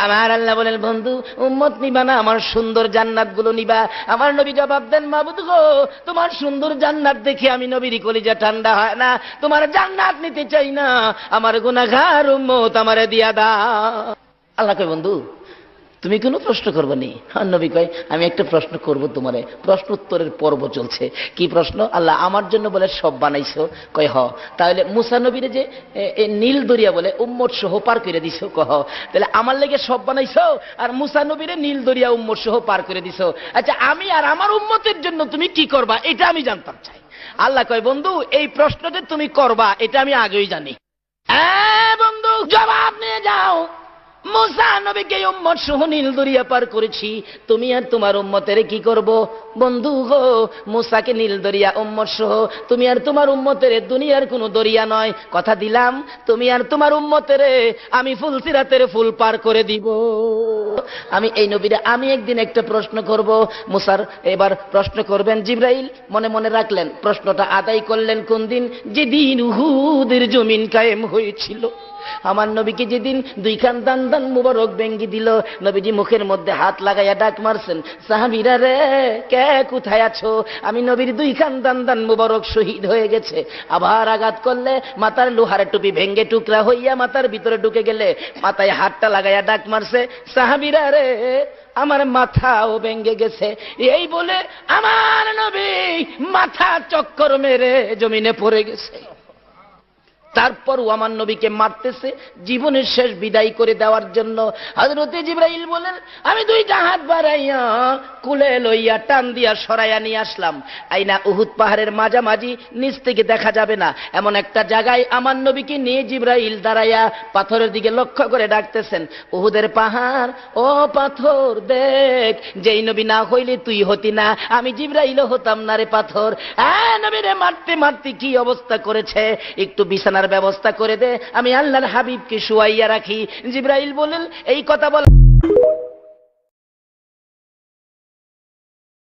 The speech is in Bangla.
আমার আল্লাহ বলেন, বন্ধু উম্মত নিবা না, আমার সুন্দর জান্নাত গুলো নিবা। আমার নবী জবাব দেন, মাবুদ গো, তোমার সুন্দর জান্নাত দেখে আমি নবীর কলিজা ঠান্ডা হয় না, তোমার জান্নাত নিতে চাই না, আমার গুনাহগার উম্মত আমারে দিয়া দাও। আল্লাহ কয়, বন্ধু তুমি কোনো প্রশ্ন করবে নি? আর নবী কয়, আমি একটা প্রশ্ন করব তোমারে। প্রশ্ন উত্তরের পর্ব চলছে। কি প্রশ্ন? আল্লাহ আমার জন্য বলে সব বানাইছো? কয় হ। তাহলে মুসা নবীরে যে নীল দরিয়া বলে উম্মত সহ পার করে দিছো? কহ। তাহলে আমার লেগে সব বানাইছো আর মুসা নবীরে নীল দরিয়া উম্মত সহ পার করে দিছো। আচ্ছা, আমি আর আমার উম্মতের জন্য তুমি কি করবা এটা আমি জানতাম চাই। আল্লাহ কয়, বন্ধু এই প্রশ্ন যে তুমি করবা এটা আমি আগেই জানি। বন্ধু জবাব নিয়ে যাও। মুসা নবীকে উম্মত সহ নীল দরিয়া পার করেছি, তুমি আর তোমার উম্মতের কি করব? বন্ধু গো, মুসাকে নীল দরিয়া উম্মত সহ, তুমি আর তোমার উম্মতের দুনিয়ার কোনো দরিয়া নয়, কথা দিলাম তুমি আর তোমার উম্মতের আমি ফুলসিরাতের ফুল পার করে দিব। আমি এই নবীরে আমি একদিন একটা প্রশ্ন করব। মুসার এবার প্রশ্ন করবেন জিবরাইল, মনে মনে রাখলেন। প্রশ্নটা আদায় করলেন কোন দিন? যেদিন উহুদের জমিন কায়েম হয়েছিল। আমার নবীকে যেদিন দুইখান দান দান মুবারক ভেঙ্গি দিল, নবীজি মুখের মধ্যে হাত লাগাইয়া ডাক মারছেন, সাহাবীরা রে কে কোথায় আছো? আমি নবীর দুইখান দান দান মুবারক শহীদ হয়ে গেছে। আবার আঘাত করলে মাথার লোহার টুপি ভেঙ্গে টুকরা হইয়া মাথার ভিতরে ঢুকে গেলে মাথায় হাতটা লাগাইয়া ডাক মারছে, সাহাবীরা রে আমার মাথাও ভেঙ্গে গেছে। এই বলে আমার নবী মাথা চক্কর মেরে জমিনে পড়ে গেছে। তারপরও আমার নবীকে মারতেছে জীবনের শেষ বিদায় করে দেওয়ার জন্য। হযরতে জিবরাইল বলেন, আমি দুইটা হাত বাড়াইয়া কুলে লইয়া টান দিয়া সরাইয়া নিয়ে আসলাম। আইনা উহুদ পাহাড়ের মাঝামাঝি, নিচ থেকে দেখা যাবে না এমন একটা জায়গায় আমার নবীকে নিয়ে জিবরাইল দাঁড়াইয়া পাথরের দিকে লক্ষ্য করে ডাকতেছেন, উহুদের পাহাড় ও পাথর দেখ, যেই নবী না হইলে তুই হতি না, আমি জিবরাইলও হতাম না রে পাথর। নবীরে মারতে মারতে কি অবস্থা করেছে, একটু বিছানার ব্যবস্থা করে দে, আমি আল্লাহর হাবিবকে শুয়াইয়া রাখি। জিবরাইল বলেন, এই কথা বল